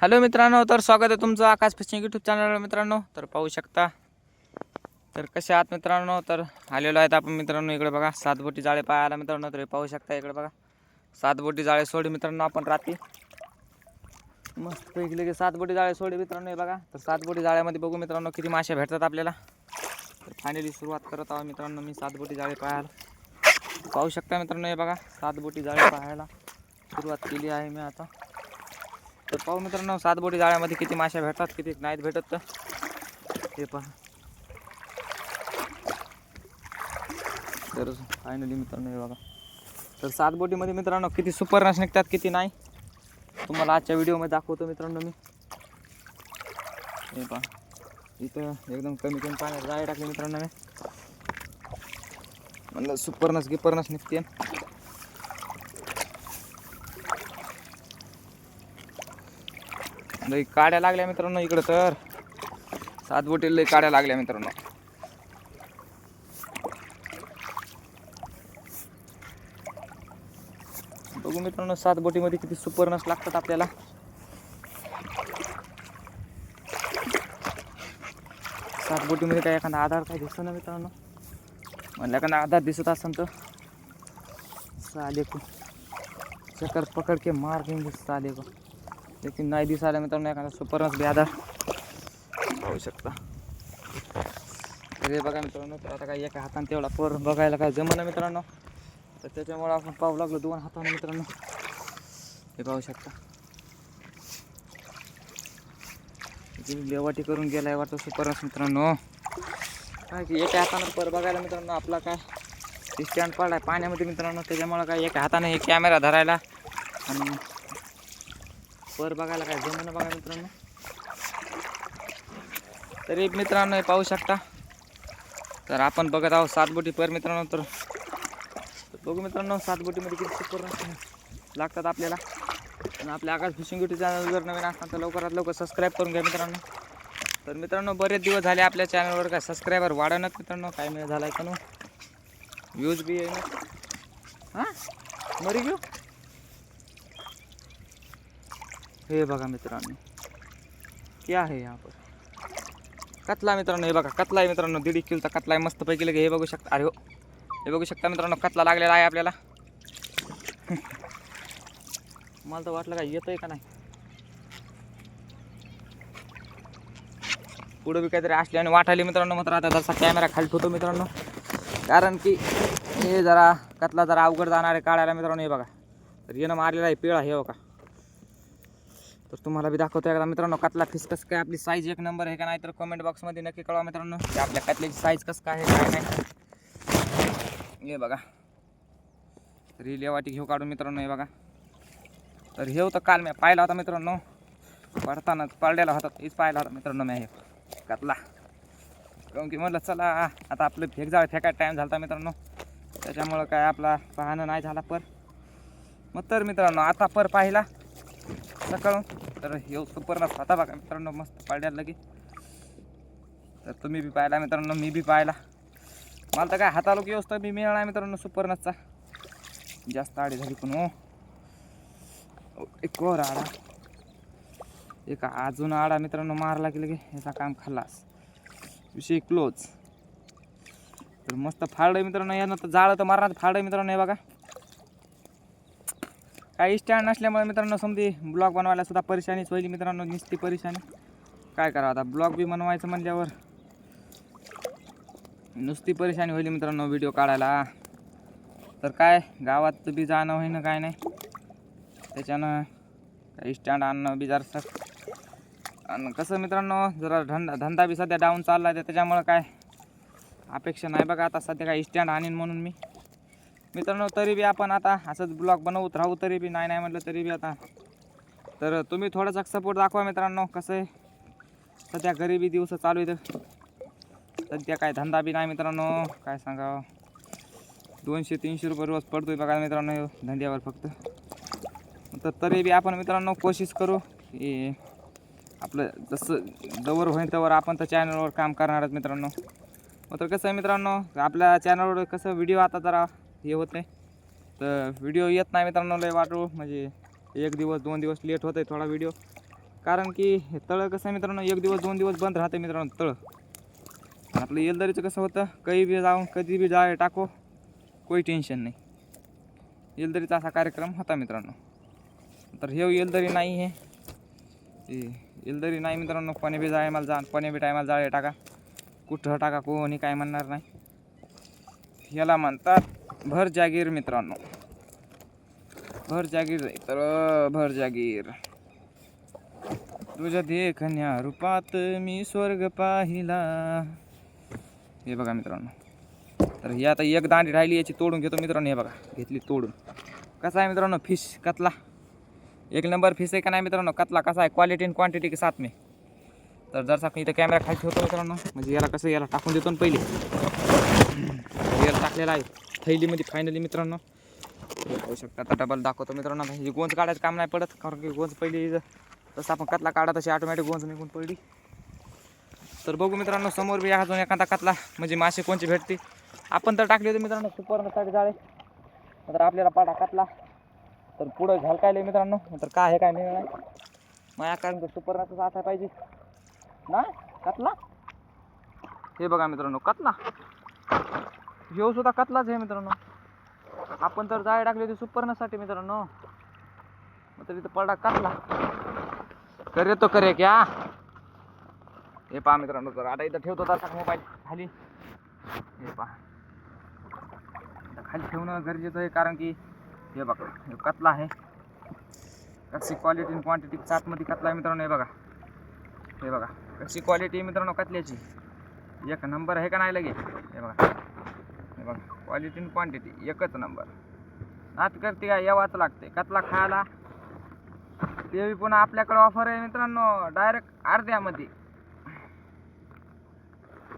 Hello मित्रांनो, तर स्वागत आहे तुमचं आकाश फिशिंग यूट्यूब चॅनलवर मित्रांनो. तर पाहू शकता तर कसे आहात मित्रांनो. तर आलेलो आहेत आपण मित्रांनो इकडे बघा, 7 बोटी जाळे पाहायला मित्रांनो. तर पाहू शकता इकडे बघा, 7 बोटी जाळे सोडे मित्रांनो आपण रात्री. मस्त पैकी लगे 7 बोटी जाळे सोडे मित्रांनो. हे बघा, तर 7 बोटी जाळ्यामध्ये बघू मित्रांनो किती मासे भेटतात आपल्याला. तर फायनली सुरुवात करत आहोत मित्रांनो मी 7 बोटी जाळे पाहायला. पाहू शकता मित्रांनो, हे बघा 7 बोटी जाळे पाहायला सुरुवात केली आहे मी आता. तर पाहू मित्रांनो 7 बोटी जाळ्यामध्ये किती मासे भेटतात, किती नाहीत भेटत तर ते पहा. तर फायनली मित्रांनो हे बघा, तर 7 बोटीमध्ये मित्रांनो किती सुपर रस निघतात किती नाही तुम्हाला आजच्या व्हिडिओमध्ये दाखवतो मित्रांनो मी. हे पहा, इथं एकदम कमी कमी पाण्यात जाळे टाकले मित्रांनो मी. म्हणलं सुपरनस गिपरनस निघते. लई काड्या लागल्या मित्रांनो इकडं. तर 7 बोटीला लई काड्या लागल्या मित्रांनो. बघू मित्रांनो 7 बोटीमध्ये किती सुपरनस लागतात आपल्याला. सात बोटीमध्ये काय एखादा आधार काय दिसतो ना मित्रांनो. म्हणलं एखादा आधार दिसत असेल तर साले को चक्कर पकड़ के मार देंगे साले को. लेकिन नाही दिसायला मित्रांनो एखादा सुपरनस बी आधार. पाहू शकता. तर हे बघा मित्रांनो, तर आता काय एका हाताने तेवढा पर बघायला काय जमना मित्रांनो. तर त्याच्यामुळे आपण पाहू लागलो 2 हाताने मित्रांनो. हे पाहू शकता लेवाटी करून गेलाय वाटतं सुपरनस मित्रांनो. काय की एका हाताने पर बघायला मित्रांनो आपला काय स्टँड पडलाय पाण्यामध्ये मित्रांनो. त्याच्यामुळे काय एका हाताने हे कॅमेरा धरायला आणि पर बघायला काय जमना बघा मित्रांनो. तरी मित्रांनो हे पाहू शकता. तर आपण बघत आहोत 7 बोटी पर मित्रांनो. तर बघू मित्रांनो 7 बोटीमध्ये किती सुपर लागतात आपल्याला. आणि आपल्या आकाश फिशिंग यूट्यूब चॅनल जर नवीन असतात तर लवकरात लवकर सबस्क्राईब करून घ्या मित्रांनो. तर मित्रांनो बरेच दिवस झाले आपल्या चॅनलवर काय सबस्क्रायबर वाढवण्यात मित्रांनो. काय मिळत झाला आहे का नो, व्ह्यूज बी आहे ना. हां मरी घेऊ. हे बघा मित्रांनो क्या है यहाँ पर कतला मित्रांनो. हे बघा कतला आहे मित्रांनो, 1.5 किलोचा कतला आहे मस्त पैकी लगे. हे बघू शकता. अरे हो, हे बघू शकता मित्रांनो कतला लागलेला आहे आपल्याला. मला तर वाटलं काय येतंय का नाही. पुढं बी काहीतरी असले आणि वाटायली मित्रांनो. मात्र आता जसा कॅमेरा खाली ठेवतो मित्रांनो, कारण की हे जरा कतला जरा अवघड जाणार आहे काढायला मित्रांनो. हे बघा, तर येणं मारलेला आहे पिळा. हे बघा, तर तुम्हाला बी दाखवतो एकदा मित्रांनो कतला फिश कसं काय. आपली साईज एक नंबर आहे का नाही तर कमेंट बॉक्समध्ये नक्की कळवा मित्रांनो की आपल्या कतल्याची साईज कसं काय आहे काय नाही. हे बघा, तर ही लेवाटी घेऊ काढून मित्रांनो. हे बघा, तर हे होतं काल मी पाहिला होता मित्रांनो, पडताना पडलेला होता हेच पाहिला होता मित्रांनो मी. हे कतला काऊन की म्हटलं चला आता आपलं फेकजाळ फेकायला टाईम झाला मित्रांनो. त्याच्यामुळं काय आपला पाहणं नाही झाला पर. मग तर मित्रांनो आता पर पाहिला सकाळून. तर हे सुपरनस होता बघा मित्रांनो, मस्त पाड्याला लगे. तर तुम्ही बी पाहिला मित्रांनो, मी बी पाहिला. मला तर काय हाताला की असतं मी मिळणार नाही मित्रांनो सुपरनसचा. जास्त आडी झाली पण हो. एक वर आडा, एक अजून आडा मित्रांनो मारला की लगे याचा काम खलास, विषय क्लोज. तर मस्त फाळलं मित्रांनो. यानं तर जाळं तर मारणार फाळलं मित्रांनो. हे बघा, काही स्टँड नसल्यामुळे मित्रांनो समधी ब्लॉग बनवायला सुद्धा परेशानीच होईल मित्रांनो. नुसती परेशानी काय करा आता. ब्लॉग बी बनवायचं म्हणल्यावर नुसती परेशानी होईल मित्रांनो व्हिडिओ काढायला. तर काय गावात बी जाणं होईना काय नाही, त्याच्यानं काही स्टँड आणणं बी जरासं. आणि कसं मित्रांनो जरा धंदा बी सध्या डाऊन चालला आहे. त्याच्यामुळं काय अपेक्षा नाही बघा आता सध्या काय स्टँड आणीन म्हणून मी मित्रांनो. तरी बी आपण आता असंच ब्लॉग बनवत राहू. तरी बी नाही म्हटलं तरी बी आता. तर तुम्ही थोडासा सपोर्ट दाखवा मित्रांनो. कसं आहे सध्या गरिबी दिवस चालू आहेत. सध्या काय धंदा बी नाही मित्रांनो. काय सांगावं, 200-300 रुपये रोज पडतोय बघा मित्रांनो धंद्यावर फक्त. तर तरी बी आपण मित्रांनो कोशिश करू की आपलं जसं जवळ होईल त्यावर आपण तर चॅनलवर काम करणार आहेत मित्रांनो. तर कसं आहे मित्रांनो आपल्या चॅनलवर कसं व्हिडिओ आता जरा हे होते, तर व्हिडिओ येत नाही मित्रांनो लय वाटू. म्हणजे 1 दिवस 2 दिवस लेट होतं थोडा व्हिडिओ. कारण की हे तळं कसं आहे मित्रांनो, एक दिवस 2 दिवस बंद राहते मित्रांनो तळं. आपलं येलदरीचं कसं होतं, काही बी जाऊन कधी बी जाळे टाको, काही टेन्शन नाही. येलदरीचा असा कार्यक्रम होता मित्रांनो. तर हे येलदरी नाही, हे येलदरी नाही मित्रांनो. कोणी बी जाळे मला कोणी बी टायमाला जाळे टाका, कुठं टाका, कोणी काय म्हणणार नाही. याला म्हणतात भर जागीर मित्रांनो. भर जागीर तर भर जागीर. तुझ्या देखण्या रूपात मी स्वर्ग पाहिला. हे बघा मित्रांनो. तर ही आता एक दांडी राहिली, याची तोडून घेतो मित्रांनो. हे बघा, घेतली तोडून. कसा आहे मित्रांनो फिश कतला, एक नंबर फिश आहे का नाही मित्रांनो. कतला कसा आहे, क्वालिटी आणि क्वांटिटी के साथ में. तर जर आपण इथं कॅमेरा खाली ठेवतो मित्रांनो, म्हणजे याला कसं याला टाकून देतो ना पहिले. याला टाकलेला आहे थैलीमध्ये फायनली मित्रांनो. पाहू शकता. आता डबल दाखवतो मित्रांनो. ही गोंज काढायचं काम नाही पडत, कारण की गोंज पहिली जसं आपण कतला काढा तशी ऑटोमॅटिक गोंज निघून पडली. तर बघू मित्रांनो, समोर बी अजून एखादा कतला म्हणजे मासे कोणची भेटते. आपण तर टाकले होते मित्रांनो सुपरसाठी जाळे, तर आपल्याला पाडा कतला. तर पुढं झलकायले मित्रांनो. तर काय आहे काय मिळणार नाही माझ्या, कारण की सुपरनाच असा पाहिजे ना कतला. हे बघा मित्रांनो कतला, ह्यो सुद्धा कतलाच आहे मित्रांनो. आपण तर जाळे टाकले होते सुपरनासाठी मित्रांनो, तर इथं पडा कतला. करे तो करे क्या. हे पहा मित्रांनो. तर आता इथं ठेवतो तसा मोबाईल खाली. हे पहा, खाली ठेवणं गरजेचं आहे, कारण की हे बघा हे कतला आहे. कशी क्वालिटी आणि क्वांटिटी साथमध्ये कतला आहे मित्रांनो. हे बघा, हे बघा कशी क्वालिटी मित्रांनो कतल्याची, एक नंबर आहे का नाही लगे. हे बघा, हे बघा क्वालिटी आणि क्वांटिटी एकच नंबर. नात करते का, यावाच लागते कतला खायला. ते बी पुन्हा आपल्याकडे ऑफर आहे मित्रांनो, डायरेक्ट अर्ध्यामध्ये,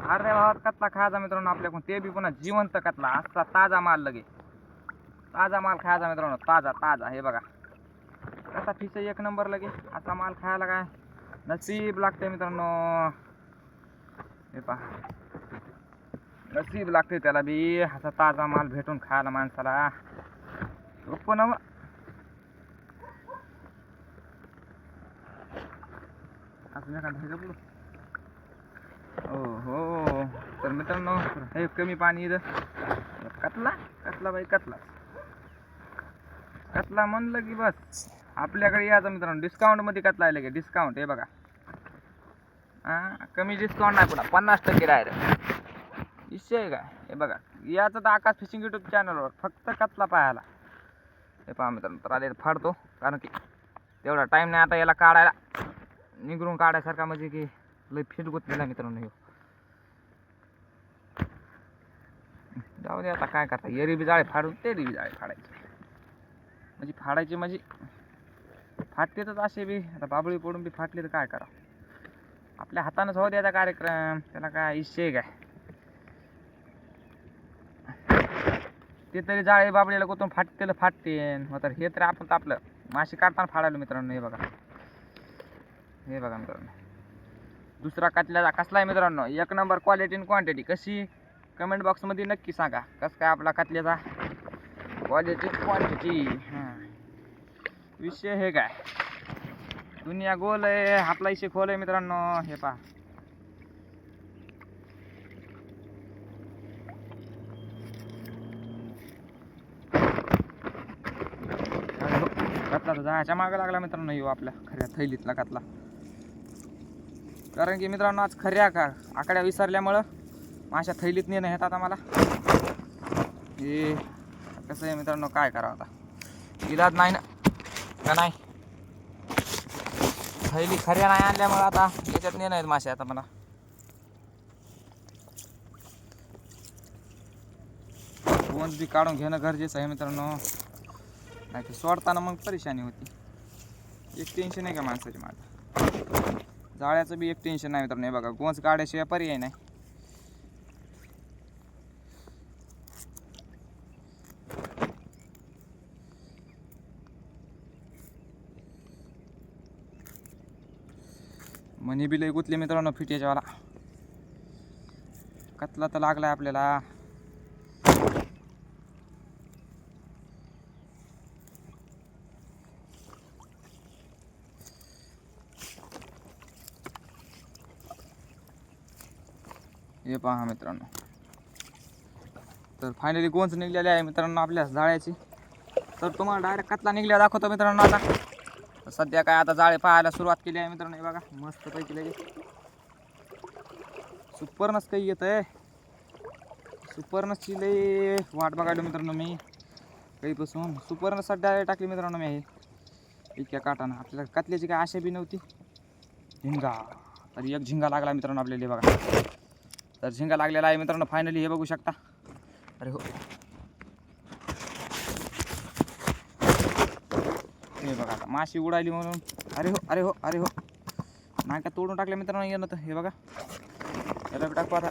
अर्ध्या भावात कतला खायचा मित्रांनो आपल्याकडून. ते बी पुन्हा जिवंत कतला, असा ताजा माल लगे, ताजा माल खायचा मित्रांनो, ताजा ताजा. हे बघा कसा फिश एक नंबर लगे. असा माल खायला काय नसीब लागते मित्रांनो. हे पहा, नसीब लागते त्याला बी, असा ताजा माल भेटून खायला माणसाला. पण अजून एखादा पुढं. हो हो. तर मित्रांनो हे कमी पाणी इथं कतला, कतला बाई कतला. कतला म्हणलं की बस आपल्याकडे यायचं मित्रांनो. डिस्काउंटमध्ये कतला आहे लगे, डिस्काउंट. हे बघा, कमी डिस्काउंट नाही, पुन्हा 50% डायरेक्ट. विषय आहे का. हे बघा, याचं तर आकाश फिशिंग यूट्यूब चॅनलवर फक्त कतला पाहायला. हे पहा मित्रांनो. तर आले फाडतो, कारण की तेवढा टाईम नाही आता याला काढायला, निगरून काढायसारखा, म्हणजे की लय फिट गुतलेला मित्रांनो. हे जाऊ दे आता काय करता, एरी बी जाळे फाडून ते बी जाळे फाडायचे, म्हणजे फाडायचे म्हणजे फाटतेच असे बी. आता बाबळी पडून बी फाटले तर काय करा, आपल्या हातानंच हो द्यायचा कार्यक्रम, त्याला काय इश्य काय. ते तरी जाळे बाबळीला गोतून फाटतेला फाटते. तर हे तर आपण तर आपलं मासे काढताना फाडायला मित्रांनो. हे बघा, हे बघा मित्रांनो, दुसरा कतल्याचा कसला आहे मित्रांनो, एक नंबर क्वालिटी आणि क्वांटिटी. कशी, कमेंट बॉक्समध्ये नक्की सांगा कसं काय आपला कतल्याचा क्वालिटी क्वांटिटी. विषय हे काय, दुनिया गोल आहे, आपला इशे खोल आहे मित्रांनो. हे पहा, कतला तर जायच्या मागं लागला मित्रांनो. येऊ आपल्या खऱ्या थैलीतला कतला, कारण की मित्रांनो आज खऱ्या आकड्या विसरल्यामुळं माझ्या थैलीत नेणं येत आता मला. हे कसं आहे मित्रांनो, काय करावं आता, इलाज नाही ना का नाही. थैली खऱ्या नाही आणल्यामुळं आता याच्यात नेणं आहेत मासे आता मला. गोंज बी काढून घेणं गरजेचं आहे मित्रांनो, नाही तर सोडताना मग परेशानी होती. एक टेन्शन आहे का माणसाची माझं, जाळ्याचं बी एक टेन्शन नाही मित्रांनो. हे बघा, गोंज काढायशिवाय पर्याय नाही. मनी बी लय गुतले मित्रांनो फिट्याच्यावाला. कतला तर लागलाय आपल्याला. हे पहा मित्रांनो, तर फायनली गोंज निघलेले आहे मित्रांनो आपल्या जाळ्याची. तर तुम्हाला डायरेक्ट कतला निघल्या दाखवतो मित्रांनो. आता सध्या काय आता जाळे पाहायला सुरुवात केली आहे मित्रांनो. हे बघा मस्त पैकी लगे सुपरनच काही येत आहे. सुपरनसची लई वाट बघायला मित्रांनो मी काहीपासून. सुपरनस सध्या टाकली मित्रांनो मी. हे इतक्या काटानं आपल्याला कतल्याची काय आशा बी नव्हती. झिंगा, तर एक झिंगा लागला मित्रांनो आपल्याला. बघा तर झिंगा लागलेला आहे मित्रांनो फायनली. हे बघू शकता. अरे हो, हे बघा आता माशी उडाली म्हणून. अरे हो अरे हो अरे हो, नाका तोडून टाकल्या मित्रांनो येणं. तर हे बघा याला टाकू आता.